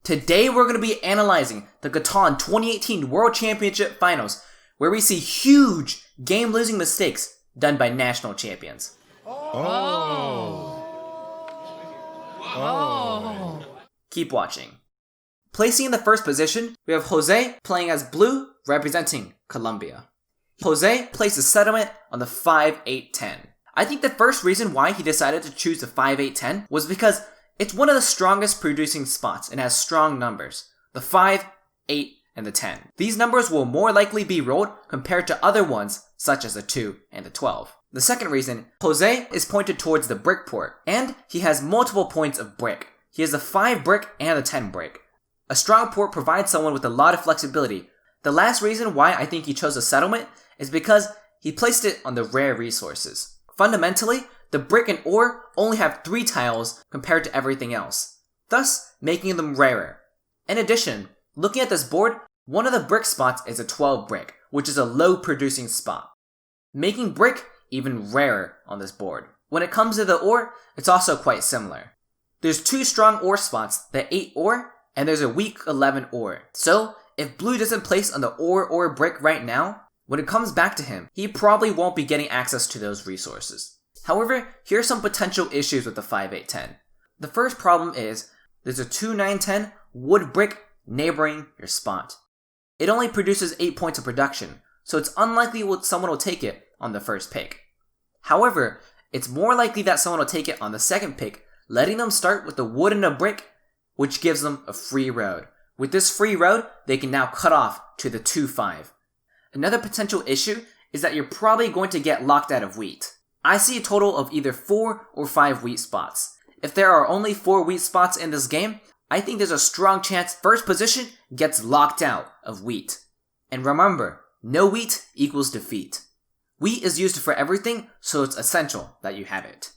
Today we're going to be analyzing the Catan 2018 World Championship Finals, where we see huge game-losing mistakes done by national champions. Keep watching. Placing in the first position, we have Jose playing as blue, representing Colombia. Jose places settlement on the 5-8-10. I think the first reason why he decided to choose the 5-8-10 was because it's one of the strongest producing spots and has strong numbers. The 5, 8, and the 10. These numbers will more likely be rolled compared to other ones such as the 2 and the 12. The second reason, Jose is pointed towards the brick port, and he has multiple points of brick. He has the 5 brick and the 10 brick. A strong port provides someone with a lot of flexibility. The last reason why I think he chose a settlement is because he placed it on the rare resources. Fundamentally, the brick and ore only have 3 tiles compared to everything else, thus making them rarer. In addition, looking at this board, one of the brick spots is a 12 brick, which is a low producing spot, making brick even rarer on this board. When it comes to the ore, it's also quite similar. There's 2 strong ore spots, the 8 ore, and there's a weak 11 ore. So, if blue doesn't place on the ore brick right now, when it comes back to him, he probably won't be getting access to those resources. However, here are some potential issues with the 5-8-10. The first problem is, there's a 2-9-10 wood brick neighboring your spot. It only produces 8 points of production, so it's unlikely someone will take it on the first pick. However, it's more likely that someone will take it on the second pick, letting them start with the wood and a brick, which gives them a free road. With this free road, they can now cut off to the 2-5. Another potential issue is that you're probably going to get locked out of wheat. I see a total of either 4 or 5 wheat spots. If there are only 4 wheat spots in this game, I think there's a strong chance first position gets locked out of wheat. And remember, no wheat equals defeat. Wheat is used for everything, so it's essential that you have it.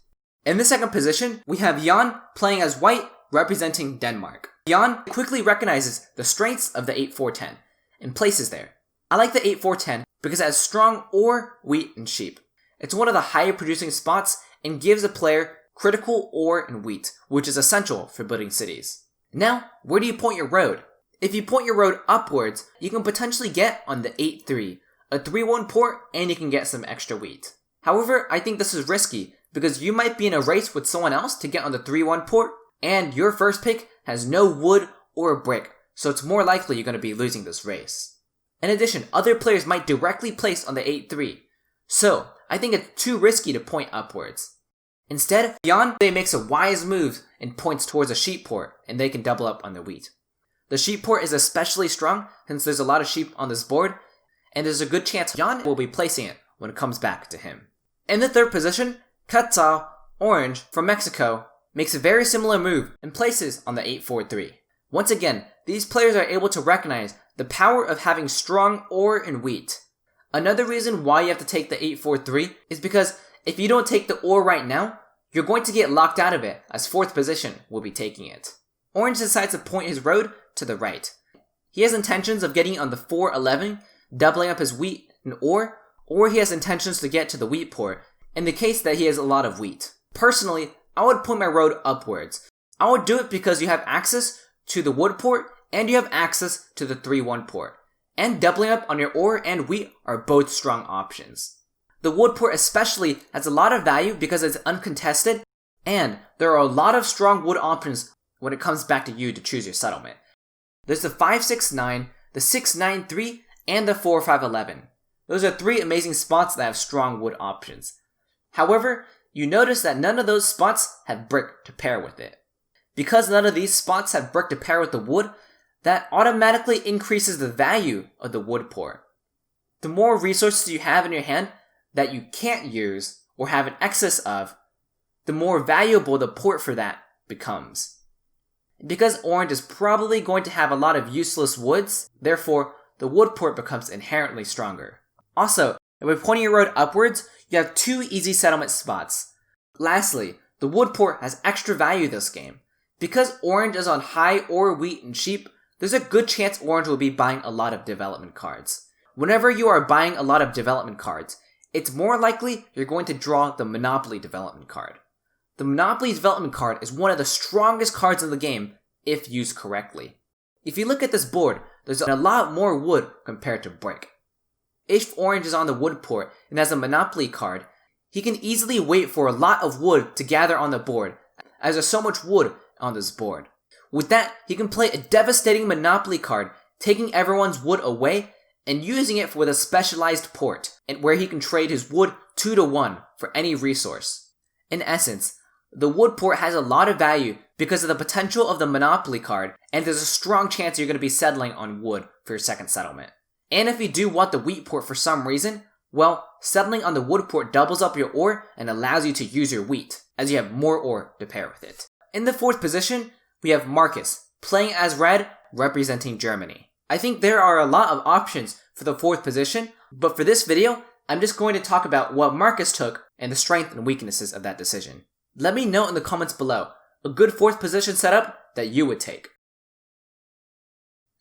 In the second position, we have Jan playing as white, representing Denmark. Jan quickly recognizes the strengths of the 8-4-10 and places there. I like the 8-4-10 because it has strong ore, wheat, and sheep. It's one of the higher producing spots and gives a player critical ore and wheat, which is essential for building cities. Now, where do you point your road? If you point your road upwards, you can potentially get on the 8-3, a 3-1 port, and you can get some extra wheat. However, I think this is risky because you might be in a race with someone else to get on the 3-1 port, and your first pick has no wood or brick, so it's more likely you're going to be losing this race. In addition, other players might directly place on the 8-3, so I think it's too risky to point upwards. Instead, Jan makes a wise move and points towards a sheep port, and they can double up on the wheat. The sheep port is especially strong since there's a lot of sheep on this board, and there's a good chance Jan will be placing it when it comes back to him. In the third position, Catan, orange, from Mexico, makes a very similar move and places on the 8-4-3. Once again, these players are able to recognize the power of having strong ore and wheat. Another reason why you have to take the 8-4-3 is because if you don't take the ore right now, you're going to get locked out of it, as fourth position will be taking it. Orange decides to point his road to the right. He has intentions of getting on the 4-11, doubling up his wheat and ore, or he has intentions to get to the wheat port, in the case that he has a lot of wheat. Personally, I would point my road upwards. I would do it because you have access to the wood port, and you have access to the 3-1 port. And doubling up on your ore and wheat are both strong options. The wood port especially has a lot of value because it's uncontested, and there are a lot of strong wood options when it comes back to you to choose your settlement. There's the 5-6-9, the 6-9-3, and the 4-5-11. Those are 3 amazing spots that have strong wood options. However, you notice that none of those spots have brick to pair with it. Because none of these spots have brick to pair with the wood, that automatically increases the value of the wood port. The more resources you have in your hand that you can't use or have an excess of, the more valuable the port for that becomes. Because orange is probably going to have a lot of useless woods, therefore the wood port becomes inherently stronger. Also, if we're pointing your road upwards, you have 2 easy settlement spots. Lastly, the wood port has extra value this game. Because orange is on high ore, wheat, and sheep, there's a good chance orange will be buying a lot of development cards. Whenever you are buying a lot of development cards, it's more likely you're going to draw the Monopoly development card. The Monopoly development card is one of the strongest cards in the game if used correctly. If you look at this board, there's a lot more wood compared to brick. If orange is on the wood port and has a Monopoly card, he can easily wait for a lot of wood to gather on the board, as there's so much wood on this board. With that, he can play a devastating Monopoly card, taking everyone's wood away and using it with a specialized port, and where he can trade his wood 2-to-1 for any resource. In essence, the wood port has a lot of value because of the potential of the Monopoly card, and there's a strong chance you're going to be settling on wood for your second settlement. And if you do want the wheat port for some reason, well, settling on the wood port doubles up your ore and allows you to use your wheat, as you have more ore to pair with it. In the 4th position, we have Marcus, playing as red, representing Germany. I think there are a lot of options for the 4th position, but for this video, I'm just going to talk about what Marcus took and the strengths and weaknesses of that decision. Let me know in the comments below a good 4th position setup that you would take.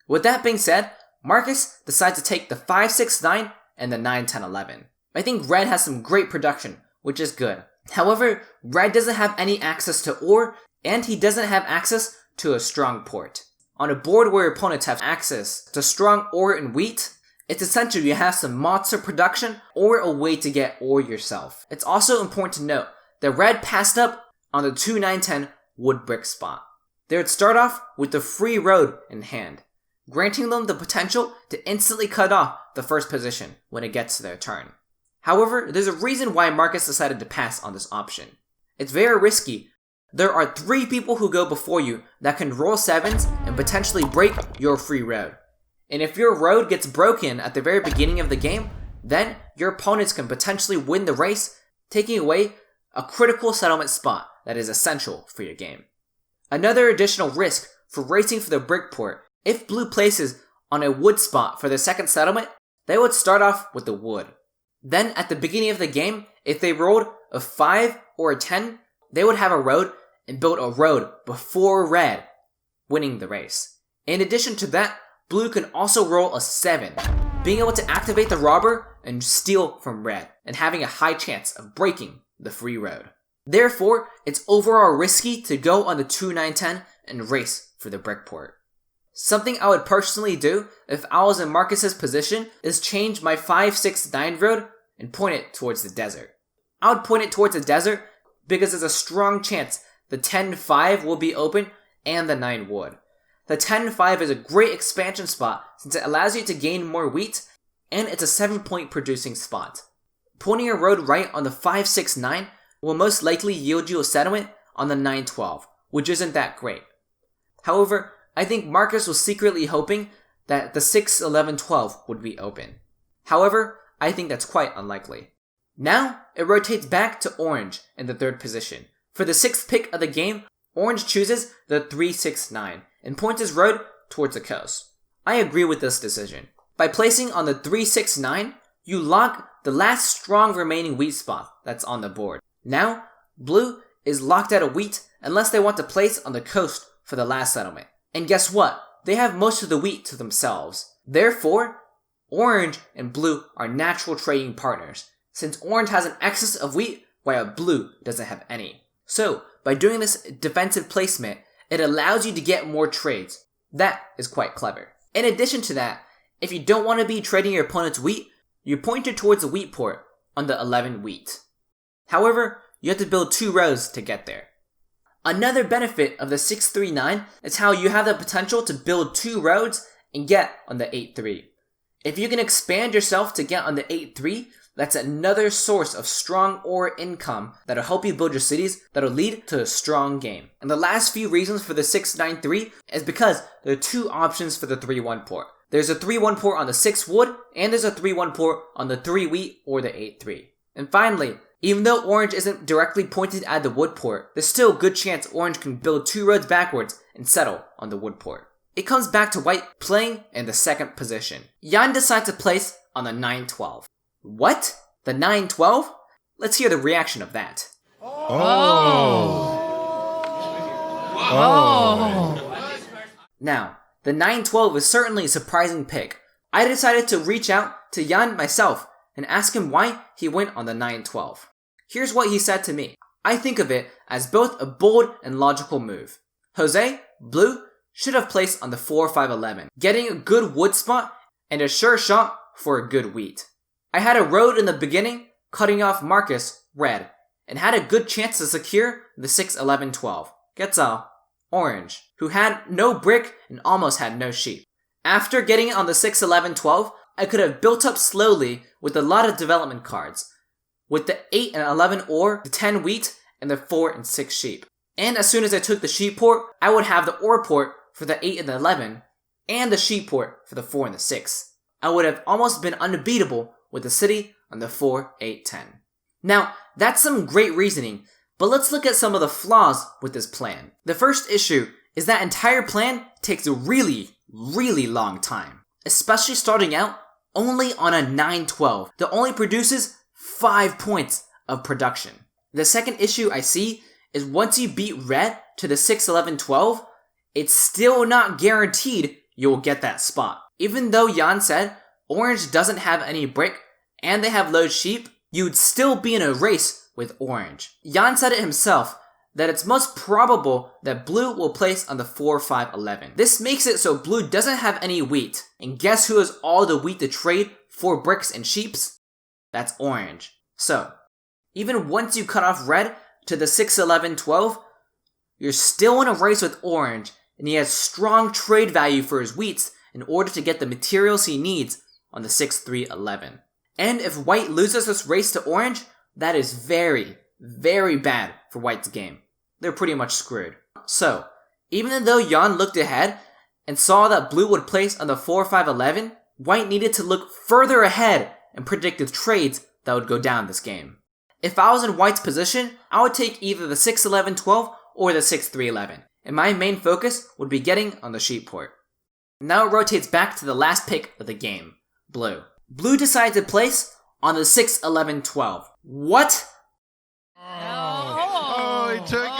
With that being said, Marcus decides to take the 5-6-9 and the 9-10-11. I think red has some great production, which is good. However, red doesn't have any access to ore, and he doesn't have access to a strong port. On a board where opponents have access to strong ore and wheat, it's essential you have some monster production or a way to get ore yourself. It's also important to note that red passed up on the 2-9-10 wood brick spot. They would start off with the free road in hand, granting them the potential to instantly cut off the first position when it gets to their turn. However, there's a reason why Marcus decided to pass on this option. It's very risky. There are 3 people who go before you that can roll 7s and potentially break your free road. And if your road gets broken at the very beginning of the game, then your opponents can potentially win the race, taking away a critical settlement spot that is essential for your game. Another additional risk for racing for the brick port, if blue places on a wood spot for their second settlement, they would start off with the wood. Then at the beginning of the game, if they rolled a 5 or a 10, they would have a road and build a road before red, winning the race. In addition to that, blue can also roll a 7, being able to activate the robber and steal from red, and having a high chance of breaking the free road. Therefore, it's overall risky to go on the 2-9-10 and race for the brick port. Something I would personally do if I was in Marcus's position is change my 5-6-9 road and point it towards the desert. I would point it towards the desert because there's a strong chance the 10-5 will be open and the 9 would. The 10-5 is a great expansion spot since it allows you to gain more wheat, and it's a 7-point producing spot. Pointing your road right on the 5-6-9 will most likely yield you a settlement on the 9-12, which isn't that great. However, I think Marcus was secretly hoping that the 6-11-12 would be open. However, I think that's quite unlikely. Now, it rotates back to orange in the 3rd position. For the 6th pick of the game, orange chooses the 3-6-9 and points his road towards the coast. I agree with this decision. By placing on the 3-6-9, you lock the last strong remaining wheat spot that's on the board. Now, blue is locked out of wheat unless they want to place on the coast for the last settlement. And guess what? They have most of the wheat to themselves. Therefore, orange and blue are natural trading partners, since orange has an excess of wheat while blue doesn't have any. So, by doing this defensive placement, it allows you to get more trades. That is quite clever. In addition to that, if you don't want to be trading your opponent's wheat, you point it towards the wheat port on the 11 wheat. However, you have to build 2 rows to get there. Another benefit of the 6-3-9 is how you have the potential to build 2 roads and get on the 8-3. If you can expand yourself to get on the 8-3, that's another source of strong ore income that'll help you build your cities that'll lead to a strong game. And the last few reasons for the 6-9-3 is because there are 2 options for the 3-1 port. There's a 3-1 port on the 6 wood, and there's a 3-1 port on the 3 wheat or the 8-3. And finally, even though orange isn't directly pointed at the wood port, there's still a good chance orange can build 2 roads backwards and settle on the wood port. It comes back to white playing in the 2nd position. Jan decides to place on the 9-12. What? The 9-12? Let's hear the reaction of that. Now, the 9-12 is certainly a surprising pick. I decided to reach out to Jan myself and ask him why he went on the 9-12. Here's what he said to me. I think of it as both a bold and logical move. Jose, blue, should have placed on the 4-5-11, getting a good wood spot and a sure shot for a good wheat. I had a road in the beginning, cutting off Marcus, red, and had a good chance to secure the 6-11-12, Quetzal, orange, who had no brick and almost had no sheep. After getting it on the 6-11-12, I could have built up slowly with a lot of development cards, with the 8 and 11 ore, the 10 wheat, and the 4 and 6 sheep. And as soon as I took the sheep port, I would have the ore port for the 8 and the 11, and the sheep port for the 4 and the 6. I would have almost been unbeatable with the city on the 4-8-10. Now, that's some great reasoning, but let's look at some of the flaws with this plan. The first issue is that entire plan takes a really long time, especially starting out only on a 9-12 that only produces 5 points of production. The second issue I see is once you beat red to the 6-11-12, it's still not guaranteed you'll get that spot. Even though Jan said orange doesn't have any brick and they have low sheep, you'd still be in a race with orange. Jan said it himself that it's most probable that blue will place on the 4-5-11. This makes it so blue doesn't have any wheat. And guess who has all the wheat to trade for bricks and sheeps? That's orange. So, even once you cut off red to the 6-11-12, you're still in a race with orange, and he has strong trade value for his wheats in order to get the materials he needs on the 6-3-11. And if white loses this race to orange, that is very bad for white's game. They're pretty much screwed. So, even though Jan looked ahead and saw that blue would place on the 4-5-11, white needed to look further ahead and predict the trades that would go down this game. If I was in white's position, I would take either the 6-11-12 or the 6-3-11, and my main focus would be getting on the sheep port. Now it rotates back to the last pick of the game, blue. Blue decided to place on the 6-11-12. What? Oh, he took it!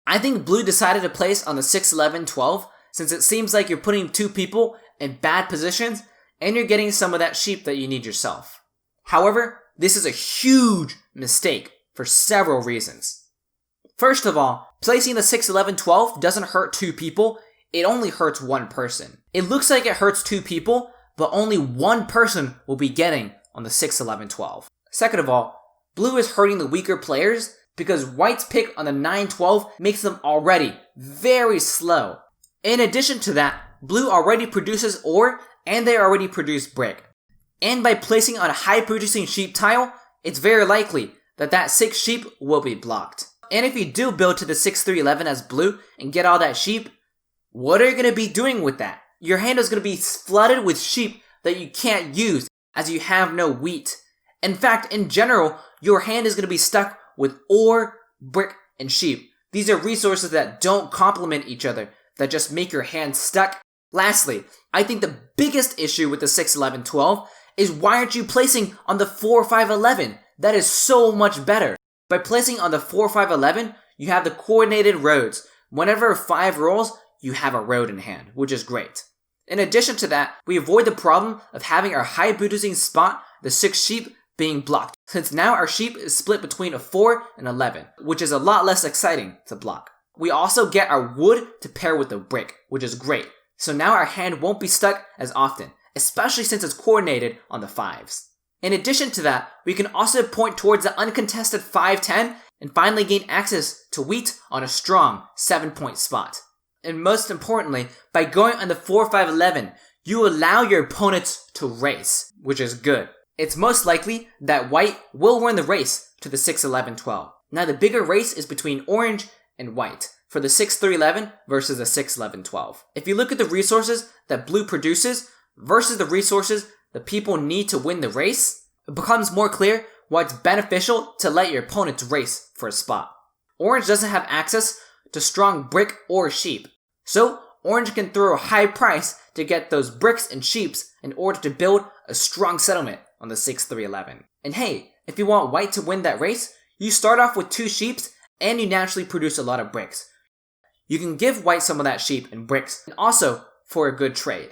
I think blue decided to place on the 6-11-12 since it seems like you're putting two people in bad positions and you're getting some of that sheep that you need yourself. However, this is a huge mistake for several reasons. First of all, placing the 6-11-12 doesn't hurt two people, it only hurts one person. It looks like it hurts two people, but only one person will be getting on the 6-11-12. Second of all, blue is hurting the weaker players because white's pick on the 9-12 makes them already very slow. In addition to that, blue already produces ore and they already produce brick. And by placing on a high producing sheep tile, it's very likely that that 6 sheep will be blocked. And if you do build to the 6-3-11 as blue and get all that sheep, what are you going to be doing with that? Your hand is going to be flooded with sheep that you can't use as you have no wheat. In fact, in general, your hand is going to be stuck with ore, brick, and sheep. These are resources that don't complement each other, that just make your hand stuck. Lastly, I think the biggest issue with the 6-11-12 is why aren't you placing on the 4-5-11? That is so much better. By placing on the 4-5-11, you have the coordinated roads. Whenever 5 rolls, you have a road in hand, which is great. In addition to that, we avoid the problem of having our high producing spot, the 6 sheep, being blocked, since now our sheep is split between a 4 and 11, which is a lot less exciting to block. We also get our wood to pair with the brick, which is great, so now our hand won't be stuck as often, especially since it's coordinated on the 5s. In addition to that, we can also point towards the uncontested 5-10 and finally gain access to wheat on a strong 7-point spot. And most importantly, by going on the 4-5-11, you allow your opponents to race, which is good. It's most likely that white will win the race to the 6-11-12. Now the bigger race is between orange and white for the 6-3-11 versus the 6-11-12. If you look at the resources that blue produces versus the resources that people need to win the race, it becomes more clear why it's beneficial to let your opponents race for a spot. Orange doesn't have access to strong brick or sheep, so orange can throw a high price to get those bricks and sheeps in order to build a strong settlement on the 6-3-11. And hey, if you want white to win that race, you start off with 2 sheeps and you naturally produce a lot of bricks. You can give white some of that sheep and bricks, and also for a good trade.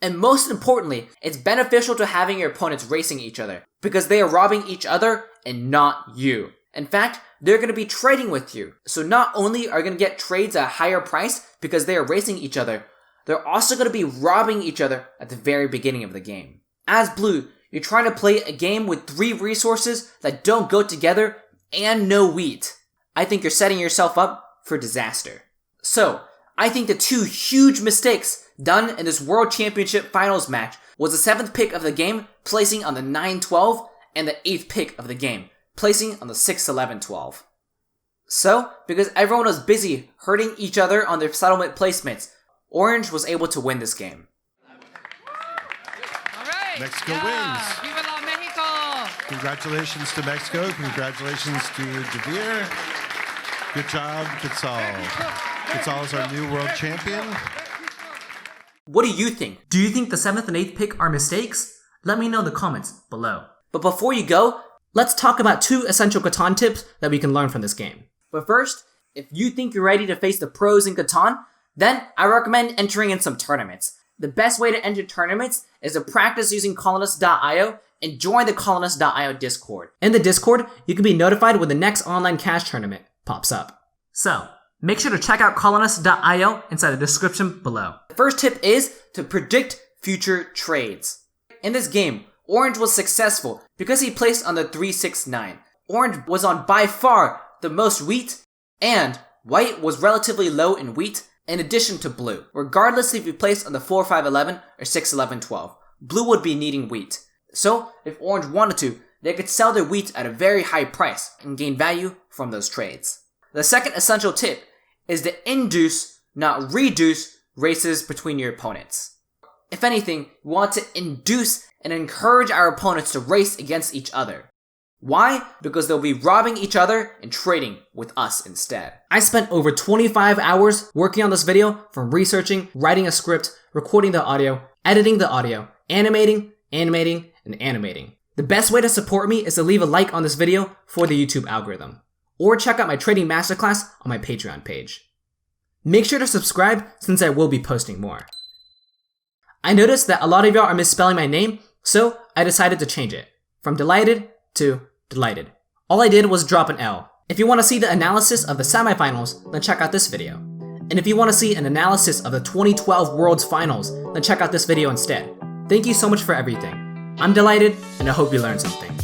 And most importantly, it's beneficial to having your opponents racing each other, because they are robbing each other and not you. In fact, they're going to be trading with you. So not only are you going to get trades at a higher price because they are racing each other, they're also going to be robbing each other at the very beginning of the game. As blue, you're trying to play a game with 3 resources that don't go together and no wheat. I think you're setting yourself up for disaster. So, I think the 2 huge mistakes done in this World Championship Finals match was the 7th pick of the game placing on the 9-12 and the 8th pick of the game placing on the 6-11-12. So, because everyone was busy hurting each other on their settlement placements, Orange was able to win this game. Mexico wins. Viva la Mexico! Congratulations to Mexico. Congratulations to Javier. Good job, Quetzal. Quetzal is our new world champion. What do you think? Do you think the 7th and 8th pick are mistakes? Let me know in the comments below. But before you go, let's talk about 2 essential Catan tips that we can learn from this game. But first, if you think you're ready to face the pros in Catan, then I recommend entering in some tournaments. The best way to enter tournaments is to practice using colonist.io and join the colonist.io Discord. In the Discord, you can be notified when the next online cash tournament pops up. So, make sure to check out colonist.io inside the description below. The first tip is to predict future trades. In this game, Orange was successful because he placed on the 3-6-9. Orange was on by far the most wheat, and White was relatively low in wheat in addition to Blue. Regardless if you placed on the 4-5-11 or 6-11-12, Blue would be needing wheat. So, if Orange wanted to, they could sell their wheat at a very high price and gain value from those trades. The second essential tip is to induce, not reduce, races between your opponents. If anything, we want to induce and encourage our opponents to race against each other. Why? Because they'll be robbing each other and trading with us instead. I spent over 25 hours working on this video, from researching, writing a script, recording the audio, editing the audio, animating, and animating. The best way to support me is to leave a like on this video for the YouTube algorithm, or check out my trading masterclass on my Patreon page. Make sure to subscribe since I will be posting more. I noticed that a lot of y'all are misspelling my name, so I decided to change it from DyLighted to DyLighted. All I did was drop an L. If you want to see the analysis of the semifinals, then check out this video. And if you want to see an analysis of the 2012 World's Finals, then check out this video instead. Thank you so much for everything. I'm DyLighted, and I hope you learned something.